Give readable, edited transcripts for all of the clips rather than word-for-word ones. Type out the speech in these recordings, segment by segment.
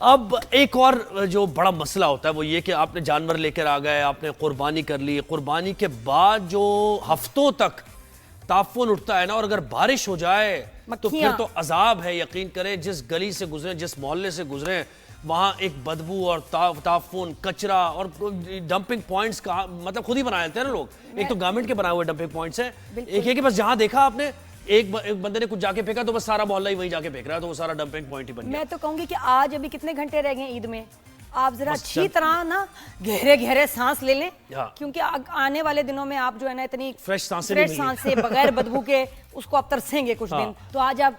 اب ایک اور جو بڑا مسئلہ ہوتا ہے وہ یہ کہ آپ نے جانور لے کر آ گئے, آپ نے قربانی کر لی, قربانی کے بعد جو ہفتوں تک تعفن اٹھتا ہے نا, اور اگر بارش ہو جائے تو پھر تو عذاب ہے. یقین کریں جس گلی سے گزریں, جس محلے سے گزریں, وہاں ایک بدبو اور تعفن, کچرا اور ڈمپنگ پوائنٹس کا مطلب خود ہی بنائے لیتے ہیں نا لوگ. ایک تو گورنمنٹ کے بنائے ہوئے ڈمپنگ پوائنٹس ہیں, ایک ہے کہ بس جہاں دیکھا آپ نے ایک بندے نے کچھ جا کے پھینکا تو بس سارا محلہ ہی وہیں جا کے پھینک رہا ہے, تو وہ سارا ڈمپنگ پوائنٹ ہی بن گیا. میں تو کہوں گی کہ آج ابھی کتنے گھنٹے رہ گئے عید میں, آپ ذرا اچھی طرح نا گہرے گہرے سانس لے لیں, کیونکہ آنے والے دنوں میں آپ جو ہے نا اتنی فریش سانس سے بغیر بدبو کے اس کو آپ ترسیں گے کچھ دن. تو آج آپ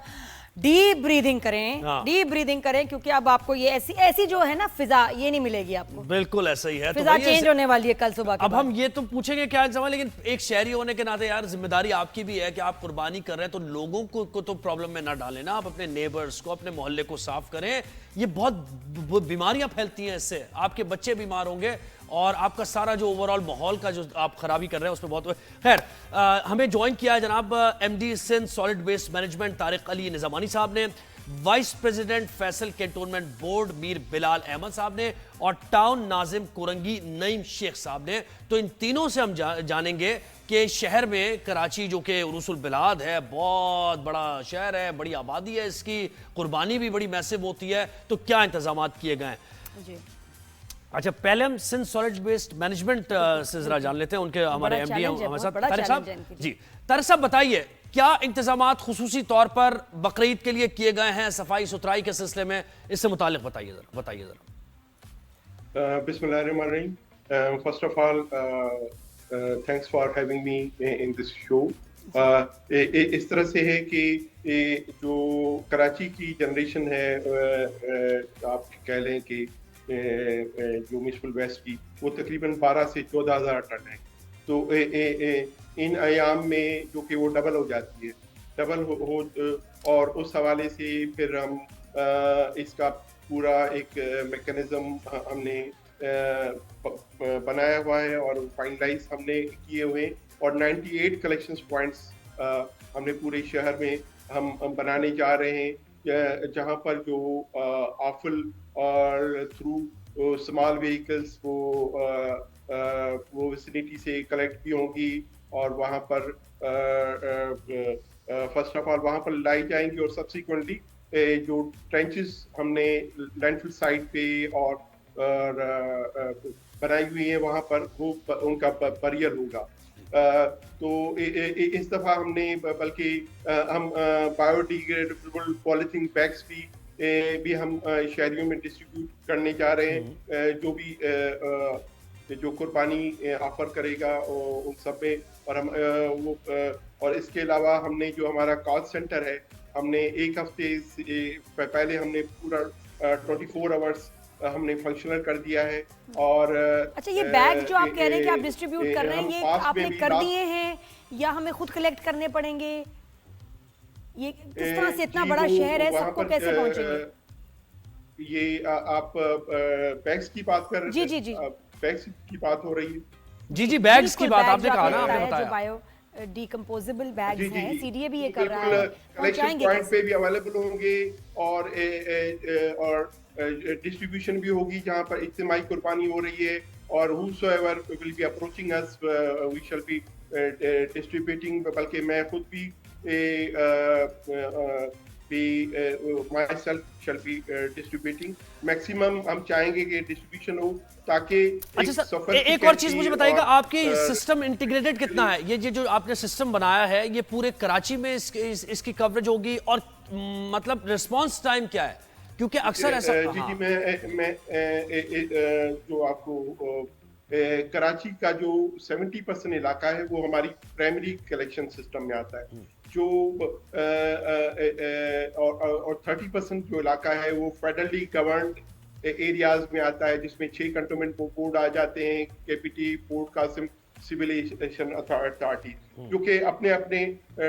ڈیپ بریدنگ کریں, کیونکہ اب آپ کو یہ ایسی جو ہے نا فضا یہ نہیں ملے گی آپ کو. بالکل ایسا ہی ہے, فضا چینج ہونے والی ہے کل صبح کے بعد. اب ہم یہ تو پوچھیں گے کیا سوال, لیکن ایک شہری ہونے کے ناطے یار ذمہ داری آپ کی بھی ہے کہ آپ قربانی کر رہے ہیں تو لوگوں کو تو پرابلم میں نہ ڈالیں نا. آپ اپنے نیبرز کو, اپنے محلے کو صاف کریں. یہ بہت بیماریاں پھیلتی ہیں اس سے, آپ کے بچے بیمار ہوں گے اور آپ کا سارا جو اوورآل ماحول کا جو آپ خرابی کر رہے ہیں اس میں بہت. خیر, ہمیں جوائن کیا ہے جناب M D Sindh solid waste management Tariq Ali Nizamani sahib نے, vice president Faisal cantonment board Mir Bilal Ahmed sahib نے, اور ٹاؤن ناظم کورنگی نعیم شیخ صاحب نے. تو ان تینوں سے ہم جانیں گے کہ شہر میں کراچی جو کہ عروس البلاد ہے, بہت بڑا شہر ہے, بڑی آبادی ہے اس کی, قربانی بھی بڑی میسو ہوتی ہے, تو کیا انتظامات کیے گئے ہیں. اچھا, پہلے ہم سندھ سالڈ ویسٹ مینجمنٹ سے ذرا جان لیتے ہیں, ان کے ہمارے ایم ڈی ہمارے ساتھ طارق صاحب. جی طارق صاحب بتائیے کیا انتظامات خصوصی طور پر بقرعید کے لیے کیے گئے ہیں صفائی ستھرائی کے سلسلے میں, اس سے متعلق بتائیے ذرا. بسم اللہ الرحمن الرحیم. First of all thanks for having me in this show. اس طرح سے ہے کہ جو کراچی کی جنریشن ہے, آپ کہہ لیں کہ جو میونسپل ویسٹ کی, وہ تقریباً 12 سے 14,000 ٹن ہے. تو ان ایام میں جو کہ وہ ڈبل ہو جاتی ہے, ڈبل ہو, اور اس حوالے سے پھر ہم اس کا پورا ایک میکانزم ہم نے بنایا ہوا ہے اور فائنلائز ہم نے کیے ہوئے, اور 98 کلیکشنز پوائنٹس ہم نے پورے شہر میں ہم بنانے جا رہے ہیں, جہاں پر جو آفل اور تھرو اسمال وہیکلس وہ ویسینٹی سے کلیکٹ بھی ہوں گی, اور وہاں پر فرسٹ آف آل وہاں پر لائی جائیں گی, اور سبسیکوینٹلی جو ٹرینچز ہم نے لینڈ فل سائٹ پہ اور بنائی ہوئی ہیں وہاں پر, وہ ان کا بریئر ہوگا. تو اس دفعہ ہم نے بلکہ ہم بایو ڈیگریڈیبل پالیتھین بیگس بھی ہم شہریوں میں ڈسٹریبیوٹ کرنے جا رہے ہیں, جو بھی جو قربانی آفر کرے گا ان سب میں. اور ہم وہ اور اس کے علاوہ ہم نے جو ہمارا کال سینٹر ہے, ہم نے ایک ہفتے پہلے ہم نے پورا 24 آورس ہم نے فنکشنل کر دیا ہے. اور اچھا, یہ بیگ جو آپ کہہ رہے ہیں کہ آپ ڈسٹریبیوٹ کر رہے ہیں, یہ آپ نے کر دیے ہیں یا ہمیں خود کلیکٹ کرنے پڑیں گے؟ یہ کس طرح سے, اتنا بڑا شہر ہے, سب کو کیسے پہنچیں گے؟ یہ آپ بیگس کی بات کر رہے ہیں؟ جی بیگس کی بات ہو رہی ہے. جی بیگز کی بات آپ نے کہا نا, آپ نے بتایا بایو ڈیکمپوزیبل بیگز ہیں, سی ڈی اے بھی یہ کر رہا ہے, کلیکشن پوائنٹ پہ بھی اویلیبل ہوں گے, اور ڈسٹریبیوشن بھی ہوگی جہاں پر اجتماعی قربانی ہو رہی ہے, اور whosoever will be approaching us we shall be distributing. بلکہ میں خود بھی myself shall be distributing. maximum ہم چاہیں گے کہ ڈسٹریبیوشن ہو تاکہ. اچھا سر, ایک اور چیز مجھے بتائیے گا, آپ کی سسٹم انٹیگریٹڈ کتنا ہے؟ یہ جو آپ نے سسٹم بنایا ہے, یہ پورے کراچی میں اس کی کوریج ہوگی, اور مطلب ریسپانس ٹائم کیا ہے؟ کیونکہ اکثر ایسا. جی میں جو آپ کو کراچی کا جو 70% علاقہ ہے وہ ہماری پرائمری کلیکشن سسٹم میں آتا ہے, جو اور 30% جو علاقہ ہے وہ فیڈرلی گورنڈ ایریاز میں آتا ہے, جس میں 6 کنٹونمنٹ بورڈ آ جاتے ہیں, K P T, port Qasim, civil aviation authority, جو کہ اپنے اپنے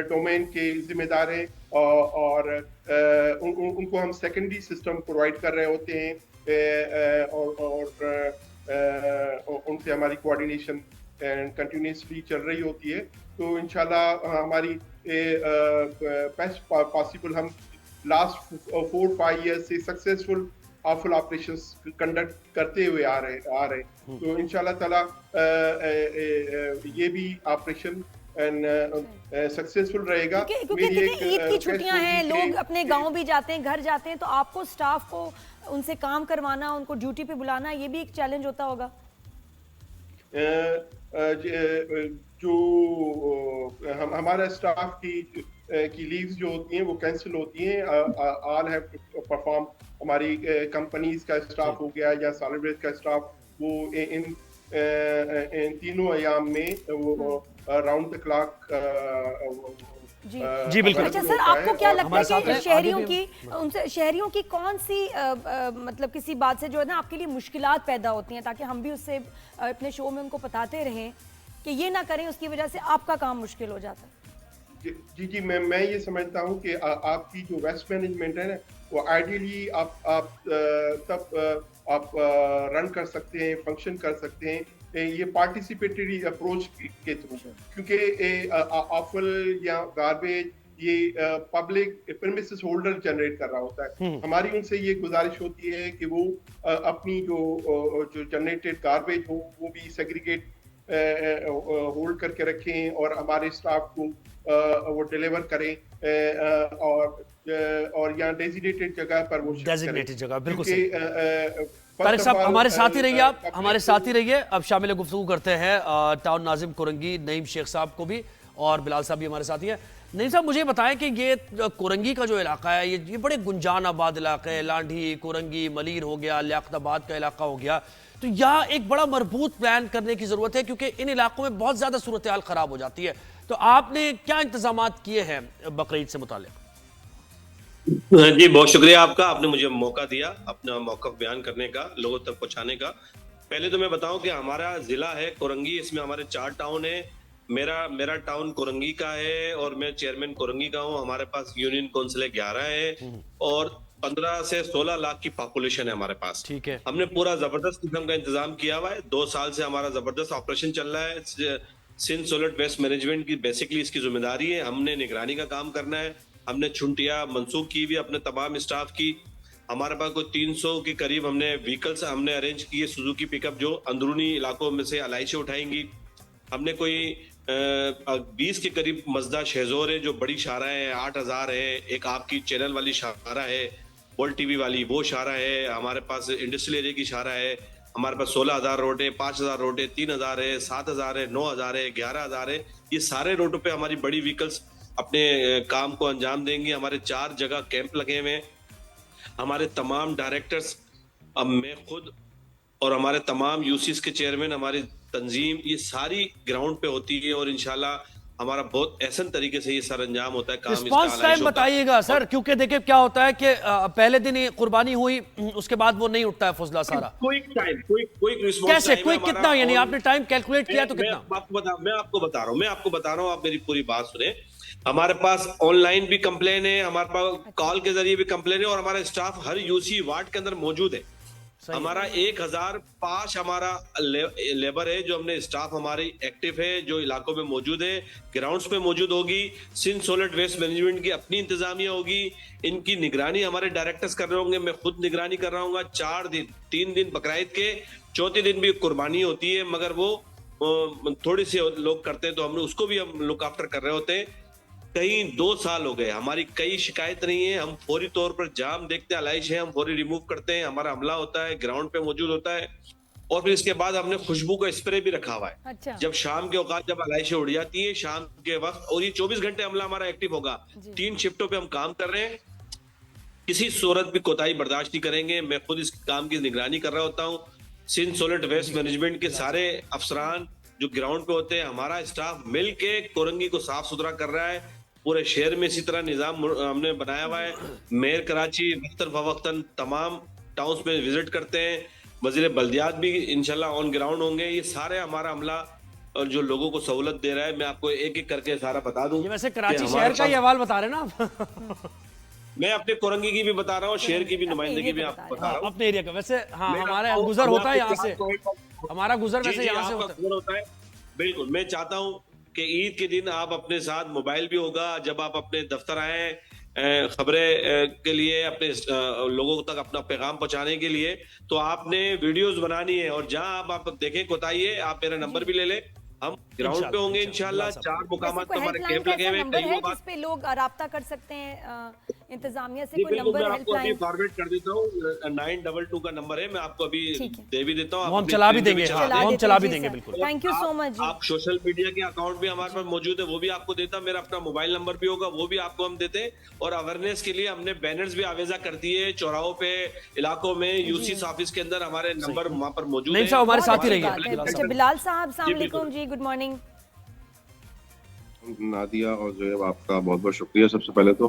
ڈومین کے ذمہ دار ہیں, اور ان کو ہم سیکنڈری سسٹم پرووائڈ کر رہے ہوتے ہیں, اور ان سے ہماری کوآرڈینیشن کنٹینیوسلی چل رہی ہوتی ہے. تو انشاءاللہ ہماری بیسٹ پاسبل, ہم لاسٹ 4-5 ایئر سے سکسیزفل آفل آپریشنز کنڈکٹ کرتے ہوئے آ رہے تو انشاءاللہ تعالیٰ یہ بھی آپریشن سکسیسفل رہے گا. کیونکہ عید کی چھٹیاں ہیں, لوگ اپنے گاؤں بھی جاتے ہیں, گھر جاتے ہیں, تو آپ کو سٹاف کو ان سے کام کروانا, ان کو ڈیوٹی پہ بلانا, یہ بھی ایک چیلنج ہوتا ہوگا. جو ہمارا سٹاف کی لیوز جو ہوتی ہیں وہ کینسل ہوتی ہیں. All have to perform. ہماری کمپنیز کا سٹاف ہو گیا یا سالڈ ویسٹ کا سٹاف, وہ ان تینوں ایام میں وہ راؤنڈ دا کلاک. جی بالکل. اچھا سر, آپ کو کیا لگتا ہے کہ شہریوں کی کون سی مطلب کسی بات سے جو ہے نا آپ کے لیے مشکلات پیدا ہوتی ہیں, تاکہ ہم بھی اس سے اپنے شو میں ان کو بتاتے رہیں کہ یہ نہ کریں, اس کی وجہ سے آپ کا کام مشکل ہو جاتا ہے. جی میں یہ سمجھتا ہوں کہ آپ کی جو ویسٹ مینجمنٹ ہے نا, وہ آئیڈیلی آپ تب آپ رن کر سکتے ہیں, فنکشن کر سکتے ہیں یہ پارٹیسپیٹری اپروچ کے تھرو, کیونکہ آفل یا گاربیج یہ پبلک پرمیسز ہولڈر جنریٹ کر رہا ہوتا ہے. ہماری ان سے یہ گزارش ہوتی ہے کہ وہ اپنی جو جنریٹڈ گاربیج ہو وہ بھی سیگریگیٹ ہولڈ کر کے رکھیں اور ہمارے اسٹاف کو وہ ڈیلیور کریں, اور یہاں ڈیزیگنیٹڈ جگہ پر وہ ڈیزیگنیٹڈ جگہ. بالکل طارق صاحب ہمارے ساتھ ہی رہیے, آپ ہمارے ساتھ ہی رہیے. اب شامل گفتگو کرتے ہیں ٹاؤن ناظم کورنگی نعیم شیخ صاحب کو بھی, اور بلال صاحب بھی ہمارے ساتھ ہی ہیں. نعیم صاحب مجھے بتائیں کہ یہ کورنگی کا جو علاقہ ہے یہ بڑے گنجان آباد علاقہ ہے, لانڈھی, کورنگی, ملیر ہو گیا, لیاقت آباد کا علاقہ ہو گیا, تو یہاں ایک بڑا مربوط پلان کرنے کی ضرورت ہے کیونکہ ان علاقوں میں بہت زیادہ صورتحال خراب ہو جاتی ہے. تو آپ نے کیا انتظامات کیے ہیں بقرعید سے متعلق؟ جی بہت شکریہ آپ کا, آپ نے مجھے موقع دیا اپنا موقف بیان کرنے کا, لوگوں تک پہنچانے کا. پہلے تو میں بتاؤں کہ ہمارا ضلع ہے کورنگی, اس میں ہمارے 4 ٹاؤن ہیں. میرا ٹاؤن کورنگی کا ہے اور میں چیئرمین کورنگی کا ہوں. ہمارے پاس یونین کونسل 11 ہے اور 15 سے 16 لاکھ کی پاپولیشن ہے ہمارے پاس. ٹھیک ہے, ہم نے پورا زبردست قسم کا انتظام کیا ہوا ہے. 2 سال سے ہمارا زبردست آپریشن چل رہا ہے. سندھ سولٹ ویسٹ مینجمنٹ کی بیسکلی اس کی ذمہ داری ہے, ہم نے نگرانی کا کام کرنا ہے. ہم نے چھنٹیاں منسوخ کی ہوئی اپنے تمام اسٹاف کی. ہمارے پاس کوئی 300 کے قریب ہم نے وہیکلس ہم نے ارینج کیے, سوزوکی پک اپ جو اندرونی علاقوں میں سے علائشیں اٹھائیں گی. ہم نے کوئی 20 کے قریب مزدہ شہزور ہے جو بڑی شاہراہ ہے, 8000 ہے. ایک آپ کی چینل والی شاہراہ ہے, ورلڈ ٹی وی والی, وہ شاہراہ ہے. ہمارے پاس انڈسٹریل ایریا کی شاہراہ ہے. ہمارے پاس 16000 روڈ ہے, 5000 روڈ ہے, 3000 ہے, 7000 ہے, 9000 ہے, 11000 ہے. یہ سارے روڈوں پہ ہماری بڑی وہیکلس اپنے کام کو انجام دیں گی. ہمارے 4 جگہ کیمپ لگے ہوئے ہیں. ہمارے تمام ڈائریکٹرز, اب میں خود اور ہمارے تمام یوسیز کے چیئرمین, ہماری تنظیم, یہ ساری گراؤنڈ پہ ہوتی ہے اور انشاءاللہ ہمارا بہت احسن طریقے سے یہ سر انجام ہوتا ہے. رسپانس ٹائم بتائیے گا سر, کیونکہ دیکھیں کیا ہوتا ہے کہ پہلے دن قربانی ہوئی, اس کے بعد وہ نہیں اٹھتا ہے فضلہ سارا. کیسے, کوئی کتنا, یعنی آپ نے ٹائم کیلکولیٹ کیا تو کتنا؟ میں آپ کو بتا رہا ہوں, آپ میری پوری بات سنیں. ہمارے پاس آن لائن بھی کمپلین ہے, ہمارے پاس کال کے ذریعے بھی کمپلین ہے, اور ہمارا اسٹاف ہر یوسی وارڈ کے اندر موجود ہے. ہمارا 1005 ہمارا لیبر ہے جو ہم نے اسٹاف ہماری ایکٹیو ہے, جو علاقوں میں موجود ہے, گراؤنڈز پہ موجود ہوگی. سندھ سولٹ ویسٹ مینجمنٹ کی اپنی انتظامیہ ہوگی, ان کی نگرانی ہمارے ڈائریکٹرز کر رہے ہوں گے, میں خود نگرانی کر رہا ہوں گا. 3 دن بقرعید کے, 4تھے دن بھی قربانی ہوتی ہے, مگر وہ تھوڑی سی لوگ کرتے ہیں تو ہم نے اس کو بھی ہم لک آفٹر کر رہے ہوتے ہیں. کہیں 2 سال ہو گئے, ہماری کئی شکایت نہیں ہے. ہم فوری طور پر جام دیکھتے ہیں, علائش ہے, ہم فوری ریموو کرتے ہیں. ہمارا عملہ ہوتا ہے, گراؤنڈ پہ موجود ہوتا ہے, اور پھر اس کے بعد ہم نے خوشبو کا اسپرے بھی رکھا ہوا ہے. جب شام کے اوقات جب علائشیں اڑ جاتی ہیں شام کے وقت, اور یہ 24 گھنٹے عملہ ہمارا ایکٹیو ہوگا. 3 شفٹوں پہ ہم کام کر رہے ہیں, کسی صورت بھی کوتاہی برداشت نہیں کریں گے. میں خود اس کام کی نگرانی کر رہا ہوتا ہوں. سندھ سولٹ ویسٹ مینجمنٹ کے سارے افسران جو گراؤنڈ پہ ہوتے ہیں, ہمارا اسٹاف مل کے کورنگی کو صاف ستھرا کر رہا ہے. پورے شہر میں اسی طرح نظام ہم نے بنایا ہوا ہے. میئر کراچی وقتاً فوقتاً تمام ٹاؤنز میں وزٹ کرتے ہیں. وزیر بلدیات بھی انشاءاللہ آن گراؤنڈ ہوں گے. یہ سارے ہمارا عملہ اور جو لوگوں کو سہولت دے رہا ہے, میں آپ کو ایک ایک کر کے سارا بتا دوں. یہ ویسے کراچی شہر کا ہی حوال بتا رہے ہیں نا میں اپنے کورنگی کی بھی بتا رہا ہوں, شہر کی بھی نمائندگی بھی آپ کو بتا رہا ہوں, اپنے ایریا کا. ویسے ہاں ہمارا گزر ہوتا ہے یہاں سے, ہمارا گزر ویسے یہاں سے ہوتا ہے. بالکل, میں چاہتا ہوں کہ عید کے دن آپ اپنے ساتھ موبائل بھی ہوگا, جب آپ اپنے دفتر آئیں خبریں کے لیے اپنے لوگوں تک اپنا پیغام پہنچانے کے لیے، تو آپ نے ویڈیوز بنانی ہے، اور جہاں آپ دیکھیں کوتاہیے آپ میرا نمبر بھی لے لیں، ہم گراؤنڈ پہ ہوں گے انشاءاللہ، 4 مقامات پہ ہمارے کیمپ لگے ہوئے ہیں، نمبر کئی ہے وہ بات جس پہ لوگ رابطہ کر سکتے ہیں انتظامیہ سے؟ جی کوئی بالکل، نمبر میں آپ ہیلپ کو ابھی لائن؟ فارورڈ کر دیتا ہوں، 922 کا نمبر ہے، میں آپ کو ابھی ٹھیک ہے، دے بھی دیتا ہوں، وہ ہم چلا بھی دیں گے، ہاں وہ ہم چلا بھی دیں گے بالکل. تھینک یو سو مچ جی. آپ سوشل میڈیا کے اکاؤنٹ بھی ہمارے پاس موجود ہے، وہ بھی آپ کو دیتا، میرا اپنا موبائل نمبر بھی ہوگا، وہ بھی آپ کو ہم دیتے ہیں، اور اویئرنیس کے لیے ہم نے بینرز بھی آویزہ کر دیے چوراہوں پہ، علاقوں میں، یوسی آفس کے اندر ہمارے نمبر وہاں پر موجود نہیں ہیں. صاحب ہمارے بہت ساتھ ہی اچھی رہیے. بات ہے. اچھا بلال صاحب السلام علیکم جی، گڈ مارننگ. نادیہ اور زیب، آپ کا بہت بہت شکریہ سب سے پہلے تو.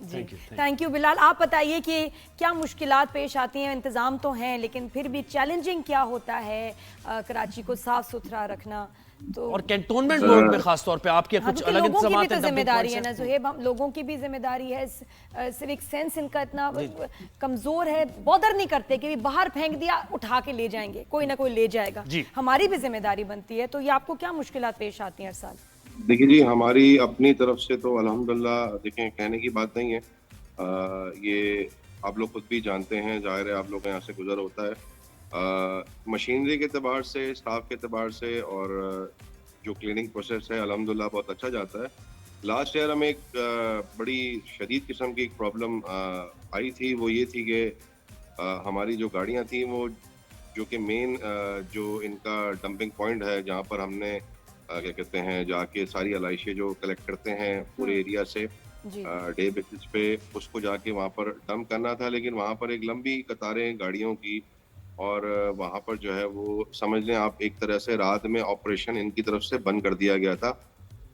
جی تھینک یو بلال. آپ بتائیے کہ کیا مشکلات پیش آتی ہیں؟ انتظام تو ہیں لیکن پھر بھی چیلنجنگ کیا ہوتا ہے کراچی کو صاف ستھرا رکھنا؟ تو اور کینٹونمنٹ بورڈ میں خاص طور پہ آپ کے کچھ الگ لوگوں کی بھی انتظامات تو ہیں. ذمہ داری ہے نا زہیب، ہم لوگوں کی بھی ذمہ داری ہے. سوک سینس ان کا اتنا کمزور ہے، بودر نہیں کرتے کہ باہر پھینک دیا اٹھا کے لے جائیں گے، کوئی نہ کوئی لے جائے گا. ہماری بھی ذمہ داری بنتی ہے. تو یہ آپ کو کیا مشکلات پیش آتی ہیں ہر سال؟ دیکھیے جی، ہماری اپنی طرف سے تو الحمدللہ دیکھیں کہنے کی بات نہیں ہے، یہ آپ لوگ خود بھی جانتے ہیں، ظاہر ہے آپ لوگ یہاں سے گزر ہوتا ہے. مشینری کے اعتبار سے، سٹاف کے اعتبار سے، اور جو کلیننگ پروسیس ہے الحمدللہ بہت اچھا جاتا ہے. لاسٹ ایئر ہمیں ایک بڑی شدید قسم کی ایک پرابلم آئی تھی، وہ یہ تھی کہ ہماری جو گاڑیاں تھیں وہ جو کہ مین جو ان کا ڈمپنگ پوائنٹ ہے، جہاں پر ہم نے کیا کہتے ہیں جا کے ساری علائشیں جو کلیکٹ کرتے ہیں پورے ایریا سے ڈے بیسس پہ، اس کو جا کے وہاں پر ڈمپ کرنا تھا. لیکن وہاں پر ایک لمبی قطاریں گاڑیوں کی، اور وہاں پر جو ہے وہ سمجھ لیں آپ ایک طرح سے رات میں آپریشن ان کی طرف سے بند کر دیا گیا تھا،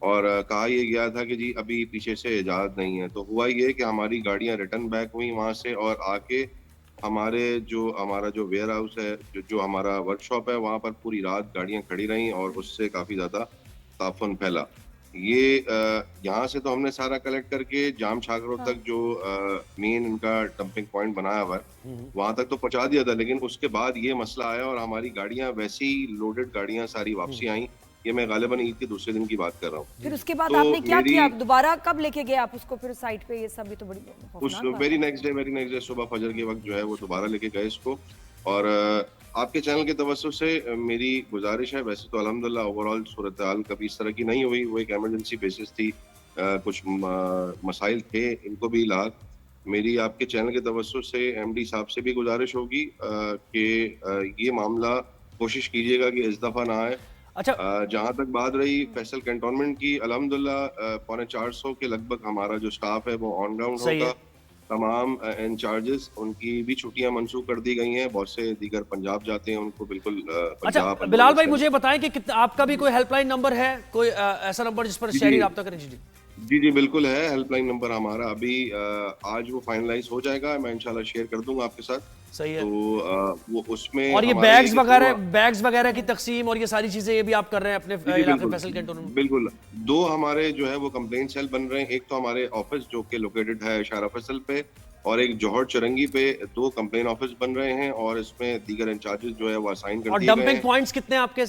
اور کہا یہ گیا تھا کہ جی ابھی پیچھے سے اجازت نہیں ہے. تو ہوا یہ کہ ہماری گاڑیاں ریٹرن بیک ہوئیں وہاں سے، اور آ کے ہمارا جو ویئر ہاؤس ہے، جو ہمارا ورک شاپ ہے، وہاں پر پوری رات گاڑیاں کھڑی رہیں، اور اس سے کافی زیادہ تعفن پھیلا. یہ یہاں سے تو ہم نے سارا کلیکٹ کر کے جام چھاگروں تک جو مین ان کا ڈمپنگ پوائنٹ بنایا ہوا ہے وہاں تک تو پہنچا دیا تھا. لیکن اس کے بعد یہ مسئلہ آیا، اور ہماری گاڑیاں ویسی لوڈڈ گاڑیاں ساری واپسی آئیں. یہ میں غالباً عید کے دوسرے دن کی بات کر رہا ہوں. پھر اس کے بعد آپ نے کیا کیا؟ دوبارہ کب لے کے گئے آپ اس کو پھر سائٹ پہ؟ یہ سب بھی تو بڑی خوفناک بات ہے. ویری نیکسٹ ڈے صبح فجر کے وقت جو ہے وہ دوبارہ لے کے گئے اس کو. اور آپ کے چینل کے توسط سے میری گزارش ہے، ویسے تو الحمدللہ اوور آل صورتحال کبھی اس طرح کی نہیں ہوئی، وہ ایک ایمرجنسی بیسس تھی، کچھ مسائل تھے ان کو بھی لاحق. میری آپ کے چینل کے توسط سے ایم ڈی صاحب سے بھی گزارش ہوگی کہ یہ معاملہ کوشش کیجیے گا کہ اس دفعہ نہ آئے. جہاں تک بات رہی فیصل کینٹونمنٹ کی، الحمدللہ 450 کے لگ بھگ ہمارا جو سٹاف ہے وہ آن گراؤنڈ ہوگا. تمام انچارجز ان کی بھی چھٹیاں منسوخ کر دی گئی ہیں، بہت سے دیگر پنجاب جاتے ہیں، ان کو بالکل اچھا بلال بھائی مجھے بتائیں کہ آپ کا بھی کوئی ہیلپ لائن نمبر ہے، کوئی ایسا نمبر جس پر شہری رابطہ کریں؟ جی بالکل ہے، ہیلپ لائن نمبر ہمارا ابھی آج وہ فائنلائز ہو جائے گا، میں انشاءاللہ شیئر کر دوں گا آپ کے ساتھ. صحیح ہے. تو وہ اس میں اور یہ بیگز وغیرہ کی تقسیم اور یہ ساری چیزیں یہ بھی آپ کر رہے ہیں اپنے علاقے فیصل کینٹون میں؟ بالکل. 2 ہمارے جو ہے وہ کمپلین سیل بن رہے ہیں. ایک تو ہمارے آفس جو کہ لوکیٹڈ ہے اشارہ فیصل پہ، اور ایک جوہر چرنگی پہ 2 کمپلین آفس بن رہے ہیں، اور اس میں دیگر انچارجز جو ہے وہ اسائن کر دیے گئے ہیں. اور ڈمپنگ پوائنٹس کتنے آپ کے؟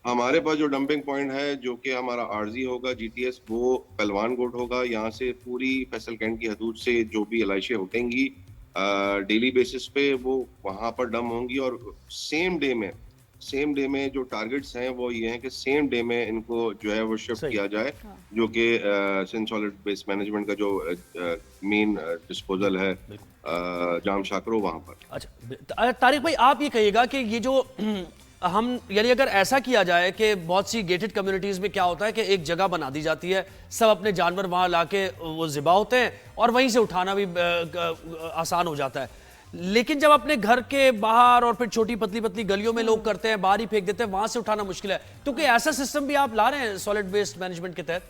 ہمارے پاس جو ڈمپنگ پوائنٹ ہے جو کہ ہمارا عارضی ہوگا جی ٹی ایس، وہ پہلوان کوٹ ہوگا. یہاں سے پوری فیصل کینٹ کی حدود سے جو بھی علائشیں اٹھیں گی ڈیلی بیسس پہ وہ وہاں پر ڈم ہوں گی. اور سیم ڈے میں جو ٹارگٹس ہیں وہ یہ ہیں کہ سیم ڈے میں ان کو جو ہے وہ شفٹ کیا جائے، جو کہ سندھ سالڈ ویسٹ مینجمنٹ کا جو مین ڈسپوزل ہے جام شاکرو وہاں پر. اچھا طارق بھائی آپ یہ کہیے گا کہ یہ جو ہم یعنی اگر ایسا کیا جائے کہ بہت سی گیٹڈ کمیونٹیز میں کیا ہوتا ہے کہ ایک جگہ بنا دی جاتی ہے، سب اپنے جانور وہاں لا کے وہ ذبح ہوتے ہیں اور وہیں سے اٹھانا بھی آسان ہو جاتا ہے، لیکن جب اپنے گھر کے باہر اور پھر چھوٹی پتلی گلیوں میں لوگ کرتے ہیں، باہر ہی پھینک دیتے ہیں، وہاں سے اٹھانا مشکل ہے. تو کہ ایسا سسٹم بھی آپ لا رہے ہیں سالڈ ویسٹ مینجمنٹ کے تحت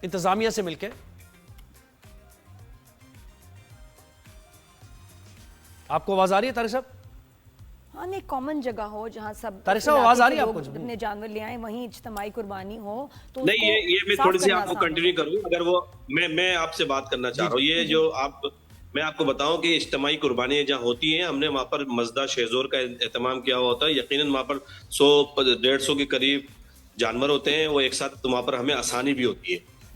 انتظامیہ سے مل کے؟ آپ کو آواز آ رہی ہے طارق صاحب؟ ہاں ایک کامن جگہ ہو جہاں سب طارق صاحب آواز آ رہی ہے آپ کو؟ اپنے جانور لے آئیں، وہیں اجتماعی قربانی ہو. تو نہیں یہ میں تھوڑی سی آپ کو کنٹینیو کروں، اگر وہ میں آپ سے بات کرنا چاہ رہا ہوں. یہ جو میں آپ کو بتاؤں کہ اجتماعی قربانیاں جہاں ہوتی ہیں، ہم نے وہاں پر مزدہ شہزور کا اہتمام کیا ہوا ہوتا ہے. یقیناً وہاں پر 100-150 کے قریب جانور ہوتے ہیں، وہ ایک ساتھ وہاں پر ہمیں آسانی بھی ہوتی ہے.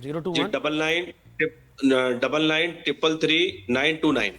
021 99 333 929।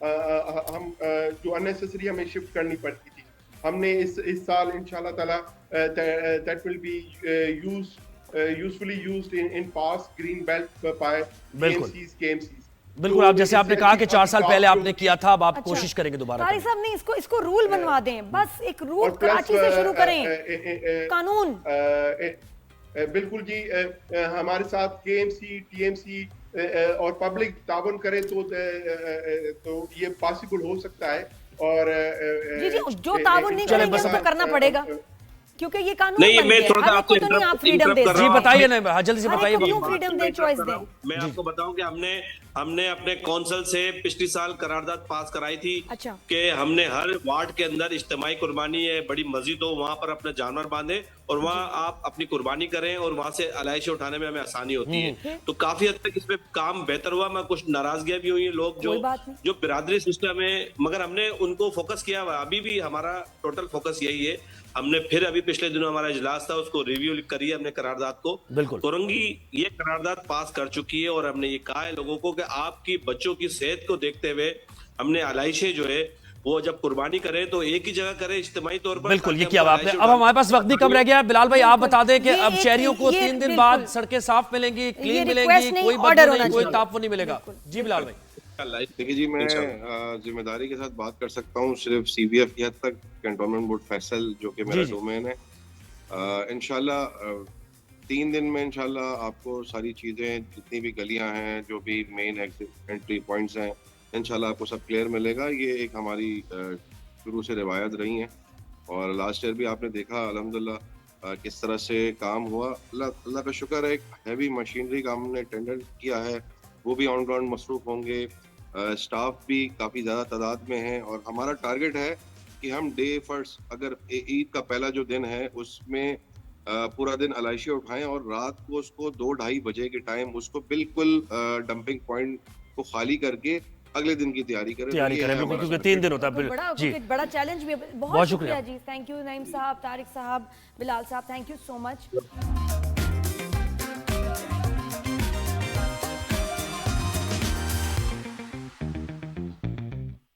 ہم جو unnecessary ہمیں شفٹ کرنی پڑتی تھی. ہم نے اس سال انشاءاللہ تعالی that will be usefully used in past green belt by KMCs. بالکل آپ جیسے آپ نے کہا کہ 4 سال پہلے آپ نے کیا تھا، اب آپ کوشش کریں گے دوبارہ. طارق صاحب نہیں، اس کو رول بنوا دیں، بس ایک رول کراچی سے شروع کریں، قانون. بالکل جی، ہمارے ساتھ KMC TMC اور پبلک تعاون کرے تو یہ پاسبل ہو سکتا ہے. اور جی جو تعاون نہیں کریں گے اس کو کرنا پڑے گا، کیونکہ یہ قانون نہیں، بن میں گیا. تھوڑا ہر ایک کو تو نہیں آپ فریڈم دے جی بتائیے نا، جلدی سے بتائیے. فریڈم دیں، چوائس دیں. میں آپ کو بتاؤں کہ ہم نے اپنے کونسل سے پچھلی سال قرارداد پاس کرائی تھی کہ ہم نے ہر وارڈ کے اندر اجتماعی قربانی ہے، بڑی مسجد ہو، وہاں پر اپنے جانور باندھیں اور وہاں آپ اپنی قربانی کریں اور وہاں سے علائشیں اٹھانے میں ہمیں آسانی ہوتی ہے. تو کافی حد تک اس پہ کام بہتر ہوا. میں کچھ ناراضگیاں بھی ہوئی ہیں، لوگ جو برادری سسٹم ہے، مگر ہم نے ان کو فوکس کیا ہوا. ابھی بھی ہمارا ٹوٹل فوکس یہی ہے. ہم نے پھر ابھی پچھلے دنوں ہمارا اجلاس تھا، اس کو ریویو کری ہم نے قرارداد کو. کورنگی یہ قرارداد پاس کر چکی ہے اور ہم نے یہ کہا ہے لوگوں کو کہ آپ کی بچوں کی صحت کو دیکھتے ہوئے ہم نے علائشیں جو ہے وہ جب قربانی کریں تو ایک ہی جگہ کریں اجتماعی طور پر. بالکل، یہ کیا آپ نے. اب ہمارے پاس وقت بھی کم رہ گیا ہے. بلال بھائی آپ بتا دیں کہ اب شہریوں کو 3 دن بعد سڑکیں صاف ملیں گی، کلین ملیں گی، کوئی بدبو نہیں، کوئی تحفظ نہیں ملے گا. جی بلال بھائی. دیکھیے جی، میں ذمہ داری کے ساتھ بات کر سکتا ہوں صرف CBF کی حد تک. کنٹونمنٹ بورڈ فیصل جو کہ میرا ڈومین ہے، انشاءاللہ 3 دن میں انشاءاللہ آپ کو ساری چیزیں، جتنی بھی گلیاں ہیں، جو بھی مین انٹری پوائنٹس ہیں، انشاءاللہ آپ کو سب کلیئر ملے گا. یہ ایک ہماری شروع سے روایت رہی ہیں اور لاسٹ ایئر بھی آپ نے دیکھا الحمدللہ کس طرح سے کام ہوا. اللہ کا شکر ہے. ایک ہیوی مشینری کا ہم نے ٹینڈر کیا ہے، وہ بھی آن گراؤنڈ مصروف ہوں گے. اسٹاف بھی کافی زیادہ تعداد میں ہیں اور ہمارا ٹارگٹ ہے کہ ہم ڈے فرسٹ، اگر عید کا پہلا جو دن ہے اس میں پورا دن علائشی اٹھائیں اور رات کو اس کو 2-2:30 بجے کے ٹائم اس کو بالکل ڈمپنگ پوائنٹ کو خالی کر کے اگلے دن کی تیاری کریں. بالکل، کیونکہ 3 دن ہوتا ہے. جی بڑا چیلنج بھی ہے. بہت شکریہ جی. تھینک یو نعیم صاحب، طارق صاحب، بلال صاحب، تھینک یو سو مچ.